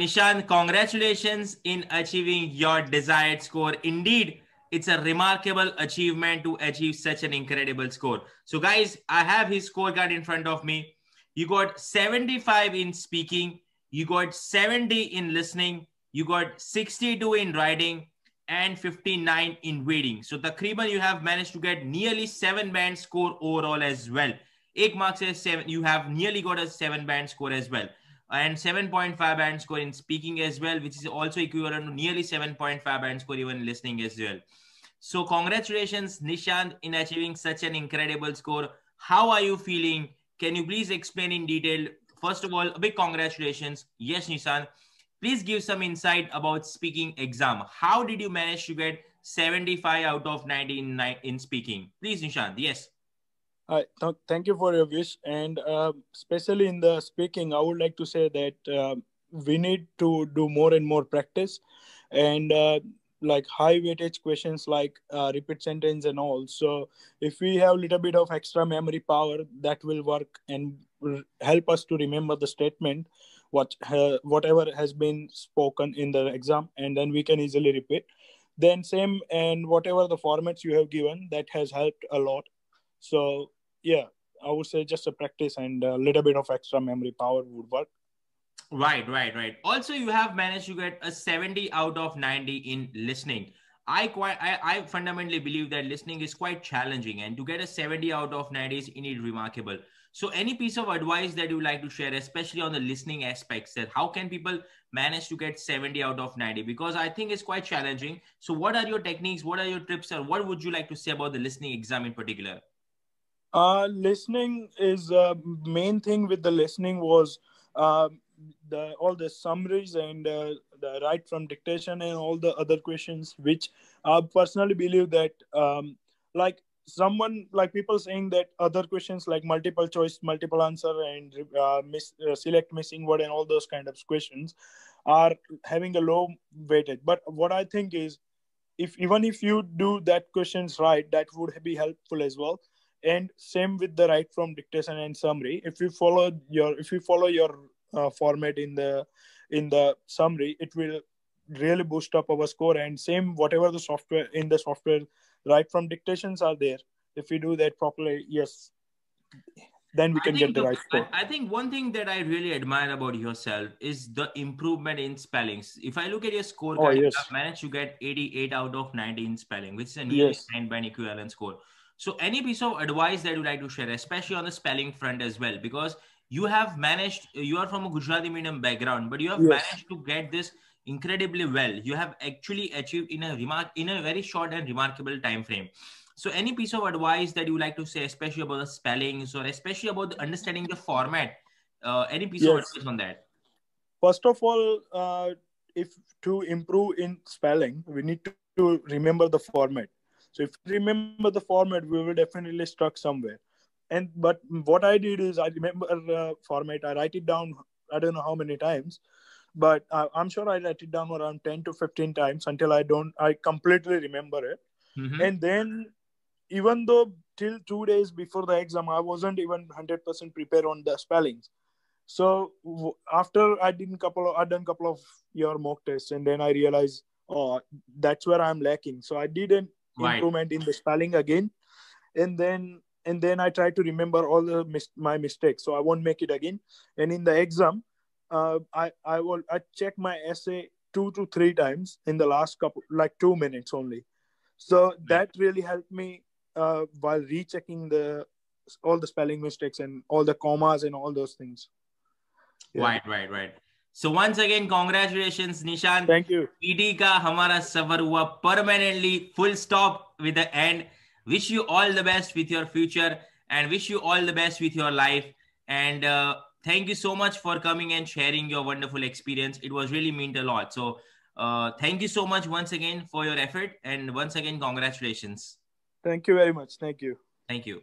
Nishant, congratulations in achieving your desired score. Indeed, it's a remarkable achievement to achieve such an incredible score. So, guys, I have his scorecard in front of me. You got 75 in speaking, you got 70 in listening, you got 62 in writing, and 59 in reading. So, Takriban, you have managed to get nearly 7-band score overall as well. 1 mark says 7, you have nearly got a 7-band score as well, and 7.5 band score in speaking as well, which is also equivalent to nearly 7.5 band score even listening as well. So congratulations, Nishant, in achieving such an incredible score. How are you feeling? Can you please explain in detail? First of all, a big congratulations. Yes, Nishant, please give some insight about speaking exam. How did you manage to get 75 out of 90 in speaking? Please, Nishant. Yes. Thank you for your wish, and especially in the speaking, I would like to say that we need to do more and more practice, and like high weightage questions like repeat sentence and all. So if we have a little bit of extra memory power, that will work and help us to remember the statement, whatever has been spoken in the exam, and then we can easily repeat. Then same, and whatever the formats you have given, that has helped a lot. So yeah, I would say just a practice and a little bit of extra memory power would work. Right. Also, you have managed to get a 70 out of 90 in listening. I fundamentally believe that listening is quite challenging, and to get a 70 out of 90 is indeed remarkable. So, any piece of advice that you would like to share, especially on the listening aspects, that how can people manage to get 70 out of 90? Because I think it's quite challenging. So, what are your techniques? What are your tips? Or what would you like to say about the listening exam in particular? Listening is main thing with the listening was uh, the all the summaries and the right from dictation and all the other questions, which I personally believe that like someone like people saying that other questions like multiple choice, multiple answer, and select missing word and all those kind of questions are having a low weightage. But what I think is, if even if you do that questions right, that would be helpful as well. And same with the right from dictation and summary. If you follow your format in the summary, it will really boost up our score. And same, whatever the software in the software, right from dictations are there, if we do that properly, yes, then we can get the right score. I think one thing that I really admire about yourself is the improvement in spellings. If I look at your Oh scorecard, you yes. have managed to get 88 out of 90 in spelling, which is a nearly Yes. 9-band equivalent score. So, any piece of advice that you like to share, especially on the spelling front as well, because you have managed, you are from a Gujarati medium background, but you have Yes. managed to get this incredibly well. You have actually achieved in a very short and remarkable time frame. So, any piece of advice that you like to say, especially about the spellings or especially about the understanding the format? Any piece of Yes. advice on that? First of all, if to improve in spelling, we need to remember the format. So if we remember the format, we will definitely stuck somewhere. And but what I did is I remember format. I write it down. I don't know how many times, but I'm sure I write it down around 10 to 15 times until I completely remember it. Mm-hmm. And then, even though till 2 days before the exam, I wasn't even 100% prepared on the spellings. So after I done couple of your mock tests, and then I realized, oh, that's where I'm lacking. So I did an Right. improvement in the spelling again, and then I try to remember all my mistakes, so I won't make it again. And in the exam, I check my essay 2 to 3 times in the last couple, like 2 minutes only. So Right. that really helped me while rechecking the all the spelling mistakes and all the commas and all those things. Yeah. Right. So once again, congratulations, Nishant. Thank you. PT का हमारा सफर हुआ permanently full stop with the end. Wish you all the best with your future and wish you all the best with your life. And thank you so much for coming and sharing your wonderful experience. It was really meant a lot. So thank you so much once again for your effort and once again, congratulations. Thank you very much. Thank you. Thank you.